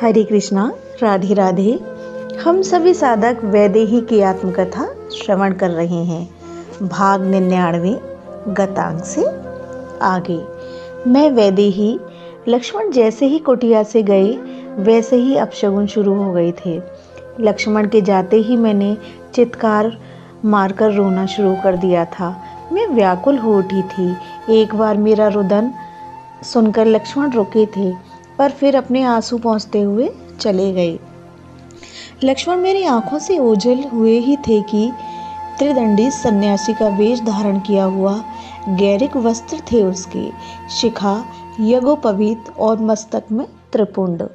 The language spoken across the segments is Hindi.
हरे कृष्णा, राधे राधे। हम सभी साधक वैदेही की आत्मकथा श्रवण कर रहे हैं। भाग 99 गतांग से आगे। मैं वैदेही। लक्ष्मण जैसे ही कुटिया से गए वैसे ही अपशगुन शुरू हो गए थे। लक्ष्मण के जाते ही मैंने चित्कार मारकर रोना शुरू कर दिया था। मैं व्याकुल हो उठी थी। एक बार मेरा रुदन सुनकर लक्ष्मण रुके थे, पर फिर अपने आंसू पोंछते हुए चले गए। लक्ष्मण मेरी आंखों से ओझल हुए ही थे कि त्रिदंडी सन्यासी का वेश धारण किया हुआ गैरिक वस्त्र थे उसके, शिखा यज्ञोपवीत और मस्तक में त्रिपुंड,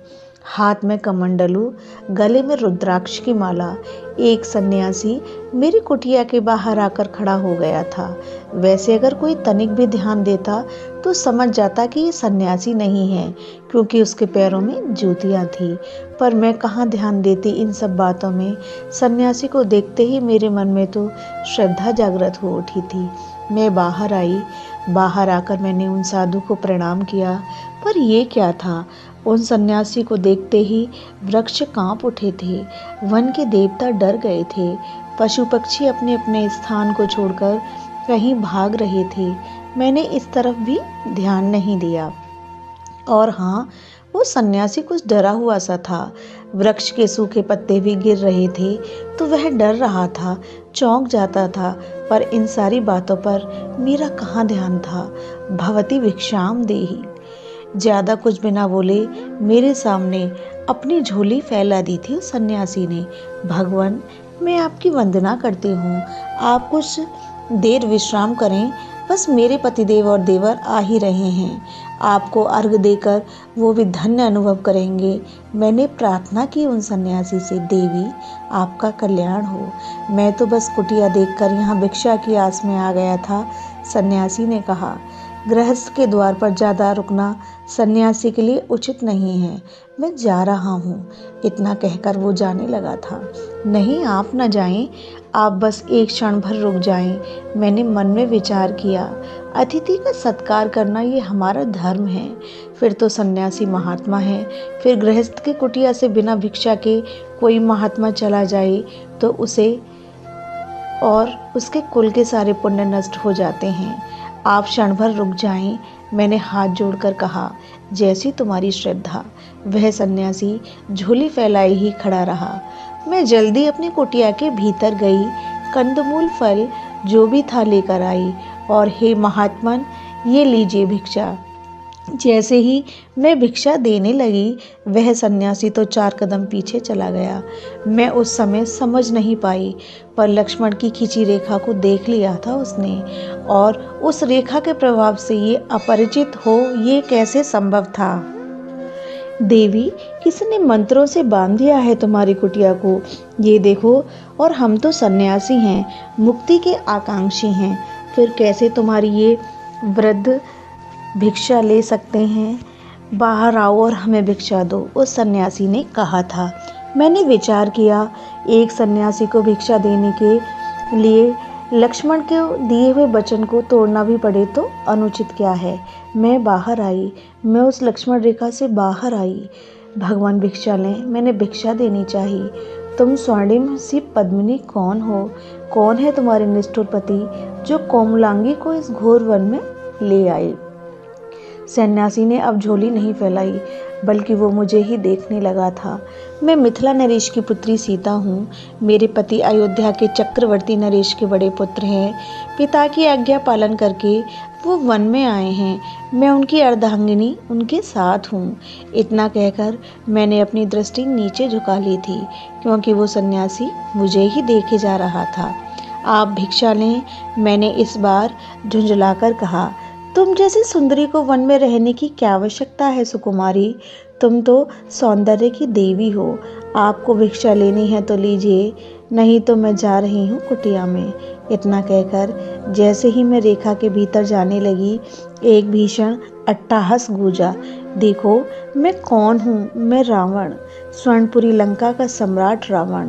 हाथ में कमंडलू, गले में रुद्राक्ष की माला। एक सन्यासी मेरी कुटिया के बाहर आकर खड़ा हो गया था। वैसे अगर कोई तनिक भी ध्यान देता तो समझ जाता कि ये सन्यासी नहीं है, क्योंकि उसके पैरों में जूतियां थी। पर मैं कहाँ ध्यान देती इन सब बातों में। सन्यासी को देखते ही मेरे मन में तो श्रद्धा जागृत हो उठी थी। मैं बाहर आई। बाहर आकर मैंने उन साधु को प्रणाम किया। पर ये क्या था? उन सन्यासी को देखते ही वृक्ष कांप उठे थे। वन के देवता डर गए थे। पशु पक्षी अपने अपने स्थान को छोड़कर कहीं भाग रहे थे। मैंने इस तरफ भी ध्यान नहीं दिया। और हाँ, वो सन्यासी कुछ डरा हुआ सा था। वृक्ष के सूखे पत्ते भी गिर रहे थे तो वह डर रहा था, चौंक जाता था। पर इन सारी बातों पर मेरा कहाँ ध्यान था। भवती भिक्षाम देहि। ज्यादा कुछ बिना बोले मेरे सामने अपनी झोली फैला दी थी उस सन्यासी ने। भगवान, मैं आपकी वंदना करती हूँ। आप कुछ देर विश्राम करें। बस मेरे पतिदेव और देवर आ ही रहे हैं। आपको अर्घ देकर वो भी धन्य अनुभव करेंगे। मैंने प्रार्थना की उन सन्यासी से, देवी आपका कल्याण हो। मैं तो बस कुटिया देखकर यहाँ भिक्षा की आस में आ गया था। सन्यासी ने कहा, गृहस्थ के द्वार पर ज़्यादा रुकना सन्यासी के लिए उचित नहीं है। मैं जा रहा हूँ। इतना कहकर वो जाने लगा था। नहीं, आप न जाएं, आप बस एक क्षण भर रुक जाएं। मैंने मन में विचार किया, अतिथि का सत्कार करना ये हमारा धर्म है। फिर तो सन्यासी महात्मा है। फिर गृहस्थ की कुटिया से बिना भिक्षा के कोई महात्मा चला जाए तो उसे और उसके कुल के सारे पुण्य नष्ट हो जाते हैं। आप क्षण भर रुक जाएं। मैंने हाथ जोड़कर कहा, जैसी तुम्हारी श्रद्धा। वह सन्यासी झोली फैलाए ही खड़ा रहा। मैं जल्दी अपनी कुटिया के भीतर गई। कंदमूल फल जो भी था लेकर आई और हे महात्मन, ये लीजिए भिक्षा। जैसे ही मैं भिक्षा देने लगी वह सन्यासी तो 4 कदम पीछे चला गया। मैं उस समय समझ नहीं पाई, पर लक्ष्मण की खींची रेखा को देख लिया था उसने, और उस रेखा के प्रभाव से ये अपरिचित हो ये कैसे संभव था। देवी, किसी ने मंत्रों से बांध दिया है तुम्हारी कुटिया को, ये देखो। और हम तो सन्यासी हैं, मुक्ति के आकांक्षी हैं, फिर कैसे तुम्हारी ये वृद्ध भिक्षा ले सकते हैं। बाहर आओ और हमें भिक्षा दो, उस सन्यासी ने कहा था। मैंने विचार किया, एक सन्यासी को भिक्षा देने के लिए लक्ष्मण के दिए हुए वचन को तोड़ना भी पड़े तो अनुचित क्या है। मैं बाहर आई। मैं उस लक्ष्मण रेखा से बाहर आई। भगवान भिक्षा लें, मैंने भिक्षा देनी चाहिए। तुम स्वर्णिम सी पद्मिनी कौन हो? कौन है तुम्हारे निष्ठुर पति जो कोमलांगी को इस घोर वन में ले आए? सन्यासी ने अब झोली नहीं फैलाई, बल्कि वो मुझे ही देखने लगा था। मैं मिथिला नरेश की पुत्री सीता हूँ। मेरे पति अयोध्या के चक्रवर्ती नरेश के बड़े पुत्र हैं। पिता की आज्ञा पालन करके वो वन में आए हैं। मैं उनकी अर्धांगिनी उनके साथ हूँ। इतना कहकर मैंने अपनी दृष्टि नीचे झुका ली थी, क्योंकि वो सन्यासी मुझे ही देखे जा रहा था। आप भिक्षा लें, मैंने इस बार झुंझलाकर कहा। तुम जैसी सुंदरी को वन में रहने की क्या आवश्यकता है सुकुमारी? तुम तो सौंदर्य की देवी हो। आपको भिक्षा लेनी है तो लीजिए, नहीं तो मैं जा रही हूँ कुटिया में। इतना कहकर जैसे ही मैं रेखा के भीतर जाने लगी, एक भीषण अट्टहास गूंजा। देखो मैं कौन हूँ? मैं रावण, स्वर्णपुरी लंका का सम्राट रावण,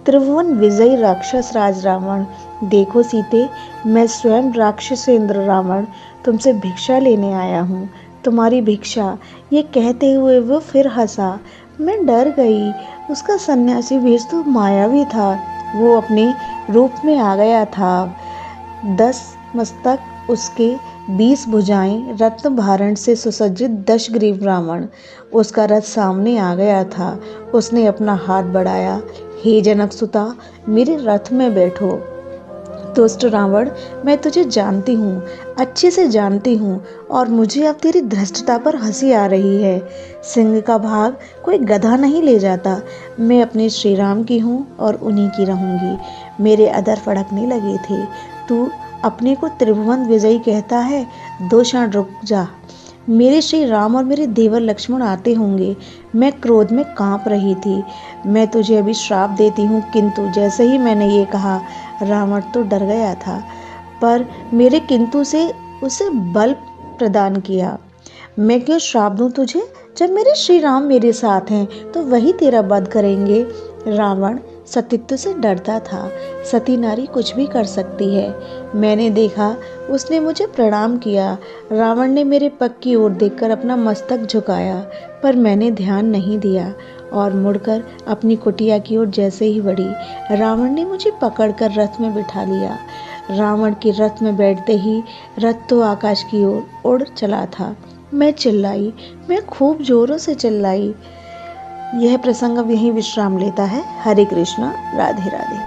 त्रिभुवन विजयी राक्षस राज रावण। देखो सीते, मैं स्वयं राक्षसेंद्र रावण तुमसे भिक्षा लेने आया हूँ। तुम्हारी भिक्षा। ये कहते हुए वो फिर हंसा। मैं डर गई। उसका सन्यासी वेश तो मायावी था। वो अपने रूप में आ गया था। 10 मस्तक उसके, 20 भुजाएं, रत्न भारण से सुसज्जित 10 ग्रीव रावण। उसका रथ सामने आ गया था। उसने अपना हाथ बढ़ाया। हे जनक सुता, मेरे रथ में बैठो। दुष्ट रावण, मैं तुझे जानती हूँ, अच्छे से जानती हूँ, और मुझे अब तेरी धृष्टता पर हंसी आ रही है। सिंह का भाग कोई गधा नहीं ले जाता। मैं अपने श्री राम की हूँ और उन्हीं की रहूँगी। मेरे अधर फड़कने लगे थे। तू अपने को त्रिभुवन विजयी कहता है? 2 क्षण रुक जा। मेरे श्री राम और मेरे देवर लक्ष्मण आते होंगे। मैं क्रोध में कांप रही थी। मैं तुझे अभी श्राप देती हूँ। किंतु जैसे ही मैंने ये कहा, रावण तो डर गया था, पर मेरे किंतु से उसे बल प्रदान किया। मैं क्यों श्राप दूं तुझे? जब मेरे श्री राम मेरे साथ हैं तो वही तेरा वध करेंगे। रावण सतीत्व से डरता था। सती नारी कुछ भी कर सकती है। मैंने देखा, उसने मुझे प्रणाम किया। रावण ने मेरे पग की ओर देखकर अपना मस्तक झुकाया, पर मैंने ध्यान नहीं दिया और मुड़कर अपनी कुटिया की ओर जैसे ही बढ़ी, रावण ने मुझे पकड़कर रथ में बिठा लिया। रावण के रथ में बैठते ही रथ तो आकाश की ओर उड़ चला था। मैं चिल्लाई, मैं खूब जोरों से चिल्लाई। यह प्रसंग अब यहीं विश्राम लेता है। हरे कृष्णा, राधे राधे।